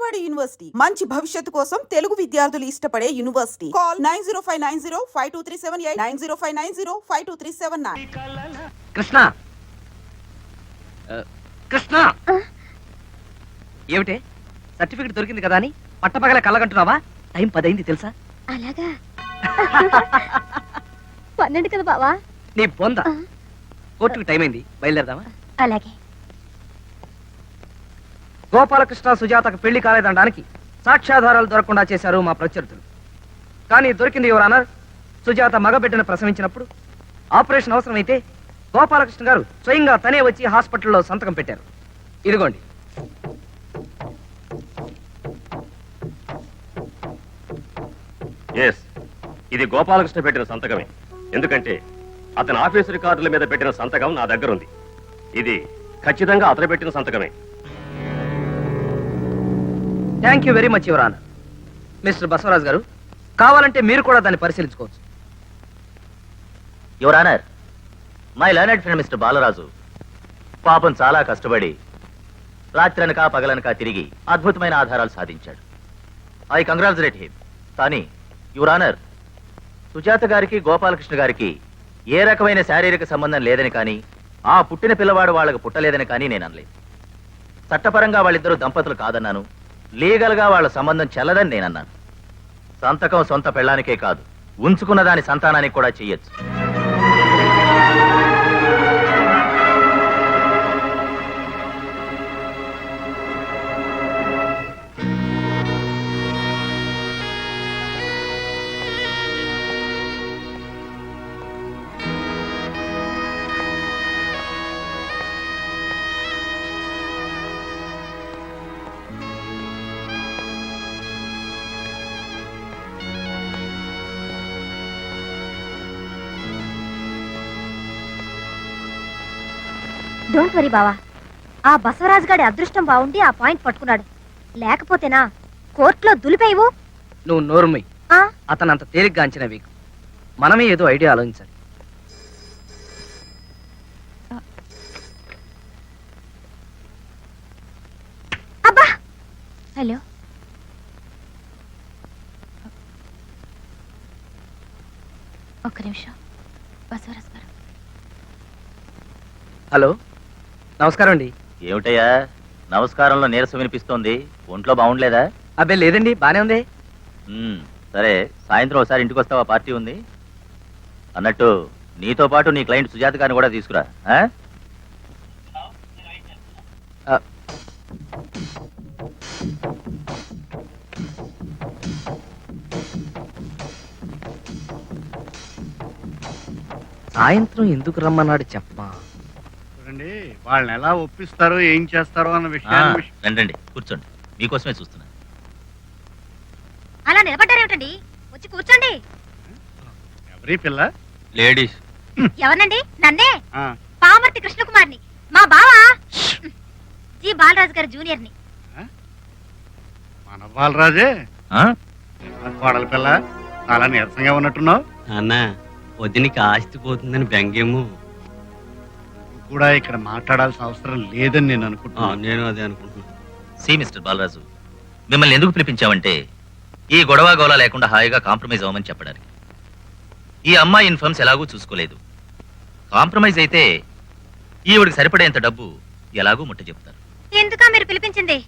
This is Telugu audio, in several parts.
విజయవాడ యూనివర్సిటీ మంచి భవిష్యత్తు కోసం తెలుగు విద్యార్థులు ఇష్టపడే యూనివర్సిటీ. కాల్ 9059052378 9059052379. కృష్ణ కృష్ణ ఏమిటే సర్టిఫికెట్ దొరికింది కదా అని పట్టపగల కళ్ళగంటున్నావా? టైం 10 అయింది తెలుసా? అలాగా 12 కదా బావా. నీ బొంద. కోర్టుకు టైం అయింది, బయలుదేరదామా? అలాగే. గోపాలకృష్ణ సుజాతకు పెళ్లి కాలేదనడానికి సాక్ష్యాధారాలు దొరకకుండా చేశారు మా ప్రత్యర్థులు. కానీ దొరికింది యువర్ ఆనర్. సుజాత మగబిడ్డను ప్రసవించినప్పుడు ఆపరేషన్ అవసరమైతే గోపాలకృష్ణ గారు స్వయంగా తనే వచ్చి హాస్పిటల్లో సంతకం పెట్టారు. ఇదిగోండి. ఇది గోపాలకృష్ణ పెట్టిన సంతకమే. ఎందుకంటే అతని ఆఫీసు రికార్డుల మీద పెట్టిన సంతకం నా దగ్గర ఉంది. ఇది ఖచ్చితంగా అతను పెట్టిన సంతకమే. Thank you very much your honour. Mister Basavaraj గారు, కావాలంటే మీరు కూడా దాన్ని పరిశీలించుకోవచ్చు. Your honour, my learned friend mister Balaraju పాపం చాలా కష్టపడి రాత్రనక పగలనక తిరిగి అద్భుతమైన ఆధారాలు సాధించాడు. I congratulate him. కానీ యువర్ ఆనర్, సుజాత గారికి గోపాలకృష్ణ గారికి ఏ రకమైన శారీరక సంబంధం లేదని కానీ ఆ పుట్టిన పిల్లవాడు వాళ్ళకు పుట్టలేదని కానీ నేను అనలేదు. చట్టపరంగా వాళ్ళిద్దరూ దంపతులు కాదన్నాను. లీగల్ గా వాళ్ళ సంబంధం చెల్లదని నేనన్నాను. సంతకం సొంత పెళ్ళానికే కాదు, ఉంచుకున్న దాని సంతానానికి కూడా చెయ్యొచ్చు. డోంట్ వరీ బావా. ఆ బసవరాజు గారి అదృష్టం బాగుండి ఆ పాయింట్ పట్టుకున్నాడు. లేకపోతేనా కోర్టులో దులిపేవు. నువ్వు నోరుమై. అతను అంత తేలిగ్గా అంచనా వేయకు. మనమే ఏదో ఐడియా ఆలోచించాలి. అబ్బా. హలో, ఒక్క నిమిషం. బసవరాజు గారు. హలో, నమస్కారం అండి. ఏమిటయ్యా నమస్కారంలో నీరసం వినిపిస్తోంది? ఒంట్లో బాగుండలేదా? అబ్బే లేదండి, బానే ఉంది. సరే, సాయంత్రం ఒకసారి ఇంటికి వస్తావా? పార్టీ ఉంది అన్నట్టు. నీతో పాటు నీ క్లయింట్ సుజాత గారిని కూడా తీసుకురా. సాయంత్రం ఎందుకు రమ్మన్నాడు చెప్పమా? చూడండి, వాళ్ళని ఎలా ఒప్పిస్తారో ఏం చేస్తారో అన్న విషయాన్ని రండి, కూర్చోండి. మీకోసమే చూస్తున్నా. అలా నిలబడ్డారేమిటండి? వచ్చి కూర్చోండి. ఎవరి పిల్ల? లేడీస్. ఎవరినండి? నన్నే, ఆ, పామర్తి కృష్ణకుమార్ని. మా బావా జి బాలరాజు గారి జూనియర్ ని. మన బాలరాజే. కోడల పిల్ల, చాలా నీరసంగా ఉన్నట్టున్నావు. అన్న వదినికి ఆస్తి పోతుందని బెంగేమో. కూడా ఇక్కడ మాట్లాడాల్సిన అవసరం లేదని నేను అనుకుంటున్నాను. నేను అదే అనుకుంటున్నాను. సి మిస్టర్ బాలరాజు, మిమ్మల్ని ఎందుకు పిలిపించామంటే ఈ గొడవ గోళ లేకుండా హాయిగా కాంప్రమైజ్ అవ్వమని చెప్పడానికి. ఈ అమ్మాయి ఇన్ఫర్మ్స్ ఎలాగూ చూసుకోలేదు. కాంప్రమైజ్ అయితే ఈవిడికి సరిపడేంత డబ్బు ఎలాగూ ముట్ట చెప్తారు. ఎందుకా మీరు పిలిపించింది?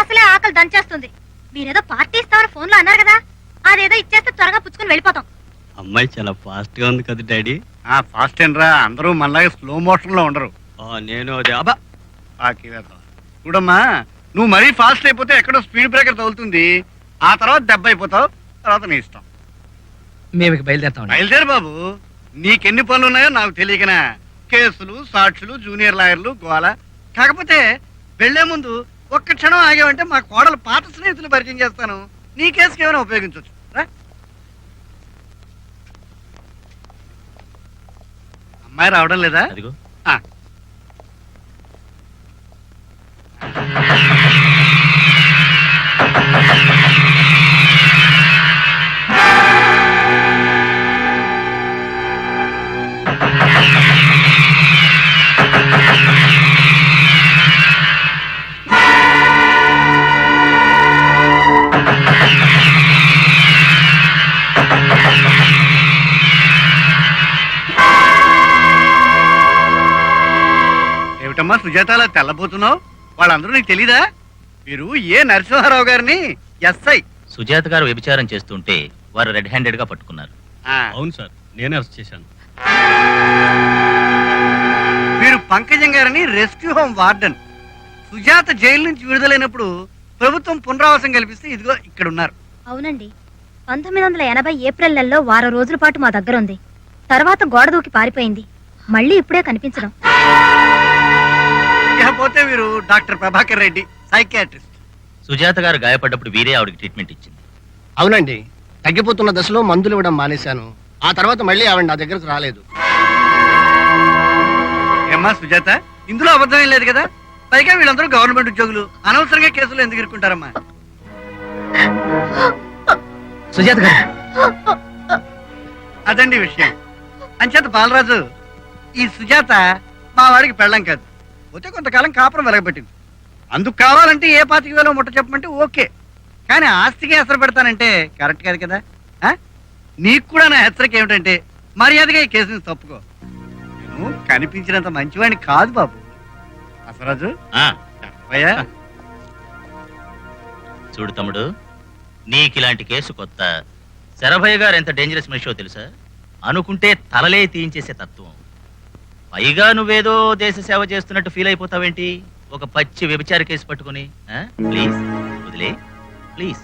అసలే ఆకలి దంచేస్తుంది. మీరేదో పార్టీ ఇస్తామని ఫోన్ లో అన్నారు కదా, అదేదో ఇచ్చేస్తే త్వరగా పుచ్చుకుని వెళ్ళిపోతాం. అమ్మాయి చాలా ఫాస్ట్ గా ఉంది కదా డాడీ. ఫాస్ట్ ఏంట్రా, అందరూ మనలాగే స్లో మోషన్ లో ఉండరు. నేను అదే అబ్బా చూడమ్మా, నువ్వు మరీ ఫాస్ట్ అయిపోతే ఎక్కడో స్పీడ్ బ్రేకర్ తగులుతుంది. ఆ తర్వాత దెబ్బ అయిపోతావు. తర్వాత నీ ఇష్టం. మేము బయలుదేరుతాం. బయలుదేరు బాబు. నీకెన్ని పనులు ఉన్నాయో నాకు తెలియకనా. కేసులు, సాక్షులు, జూనియర్ లాయర్లు, గోల. కాకపోతే వెళ్లే ముందు ఒక్క క్షణం ఆగావంటే మా కోడలు పాత స్నేహితులు పరిచయం చేస్తాను. నీ కేసుకి ఏమైనా ఉపయోగించవచ్చు. అమ్మాయి రావడం లేదా? అదిగో. ఏమ్మా సుజాత అలా తెల్లబోతున్నావు? వాళ్ళందరూ నీకు తెలీదా? మీరు ఏ నరసింహారావు గారిని ఎస్ఐ. సుజాత గారు వ్యభిచారం చేస్తుంటే వారు రెడ్ హ్యాండెడ్ గా పట్టుకున్నారు. అవును సార్, నేనే అరెస్ట్ చేశాను. మీరు పంకజం గారిని rescue home warden. Sujatha jail నుంచి విడుదలైనప్పుడు ప్రభుత్వం పునరావాసం కల్పిస్తే ఇదిగో ఇక్కడ ఉన్నారు. అవునండి, 1980 ఏప్రిల్ నెలలో వారం రోజుల పాటు మా దగ్గర ఉంది. తర్వాత గోడ దూకి పారిపోయింది. మళ్ళీ ఇప్పుడే కనిపించడం. ఇకపోతే వీరు డాక్టర్ ప్రభాకర్ రెడ్డి, సైకియాట్రిస్ట్. సుజాత గారు గాయపడ్డప్పుడు వీరే ఆవిడకి ట్రీట్మెంట్ ఇచ్చింది. అవునండి, తగ్గిపోతున్న దశలో మందులు ఇవ్వడం మానేశాను. ఆ తర్వాత మళ్ళీ ఆవిడ నా దగ్గరకు రాలేదు. ఏమ్మా సుజాత, ఇందులో అబద్ధం ఏం లేదు కదా? పైగా వీళ్ళందరూ గవర్నమెంట్ ఉద్యోగులు, అనవసరంగా కేసులు ఎందుకు ఇరుక్కుంటారమ్మా? సుజాత గారు, అదండి విషయం. అంచేత బాలరాజు, ఈ సుజాత మా వాడికి పెళ్ళం కాదు, పోతే కొంతకాలం కాపురం వెలగబెట్టింది. అందుకు కావాలంటే ఏ 25,000 ముట్ట చెప్పమంటే ఓకే, కానీ ఆస్తికి ఎసరు పెడతానంటే కరెక్ట్ కాదు కదా. నీకు కూడా నా హెచ్చరిక ఏమిటంటే మర్యాదగా ఈ కేసుని తప్పుకో. నేను కనిపించినంత మంచివాడిని కాదు బాబు. అసరాజు చెప్పయ్యా. చూడు తమ్ముడు, నీకిలాంటి కేసు కొత్త. శరభయ్య గారు ఎంత డేంజరస్ మనిషో తెలుసా? అనుకుంటే తలలే తీయించేసే తత్వం. పైగా నువ్వేదో దేశ సేవ చేస్తున్నట్టు ఫీల్ అయిపోతావేంటి ఒక పచ్చి వ్యభిచార కేసు పట్టుకుని? ప్లీజ్ వదిలే, ప్లీజ్.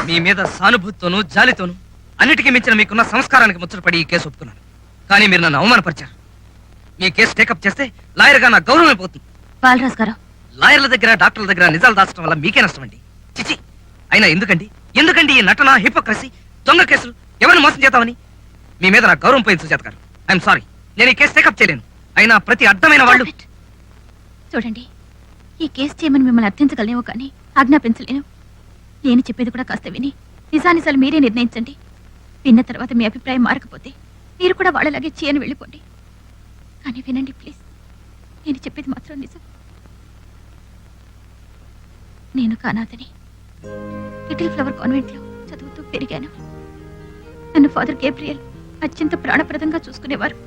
మీ మీద సానుభూతితోనూ జాలితోనూ అన్నిటికీ మించిన మీకున్న సంస్కారానికి ముచ్చటపడి ఈ కేసు ఒప్పుకున్నాను. కానీ మీరు నన్ను అవమానపరిచారు. మీ కేసు టేకప్ చేస్తే లాయర్గా నా గౌరవం అయిపోతుంది. బాలరాజు గారు, లాయర్ల దగ్గర డాక్టర్ల దగ్గర నిజాలు దాచడం వల్ల మీకే నష్టం అండి. చిచి, అయినా ఎందుకండి ఈ నటన, హిపోక్రసీ, దొంగ కేసులు? ఎవరిని మోసం చేద్దామని? మీ మీద నా గౌరవం పోయింది సుజాత గారు. ఐఎమ్ సారీ, నేను ఈ కేసు టేకప్ చేయలేను. అయినా ప్రతి అడ్డమైన వాళ్ళు. చూడండి, ఈ కేసు చేయమని మిమ్మల్ని అర్థించగలనేమో కానీ ఆజ్ఞాపించలేను. నేను చెప్పేది కూడా కాస్త విని నిజానిజాలు మీరే నిర్ణయించండి. విన్న తర్వాత మీ అభిప్రాయం మారకపోతే మీరు కూడా వాళ్ళలాగే చేయని వెళ్ళిపోండి. కానీ వినండి ప్లీజ్, నేను చెప్పేది మాత్రం నిజం. నేను కానాథని, లిటిల్ ఫ్లవర్ కాన్వెంట్లో చదువుతూ పెరిగాను. నన్ను ఫాదర్ గేబ్రియల్ అత్యంత ప్రాణప్రదంగా చూసుకునేవారు.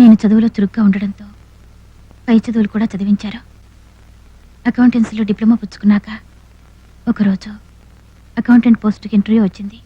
నేను చదువులో చురుగ్గా ఉండడంతో పై చదువులు కూడా చదివించారు. అకౌంటెన్సీలో డిప్లొమా పుచ్చుకున్నాక ఒకరోజు అకౌంటెంట్ పోస్టుకి ఇంటర్వ్యూ వచ్చింది.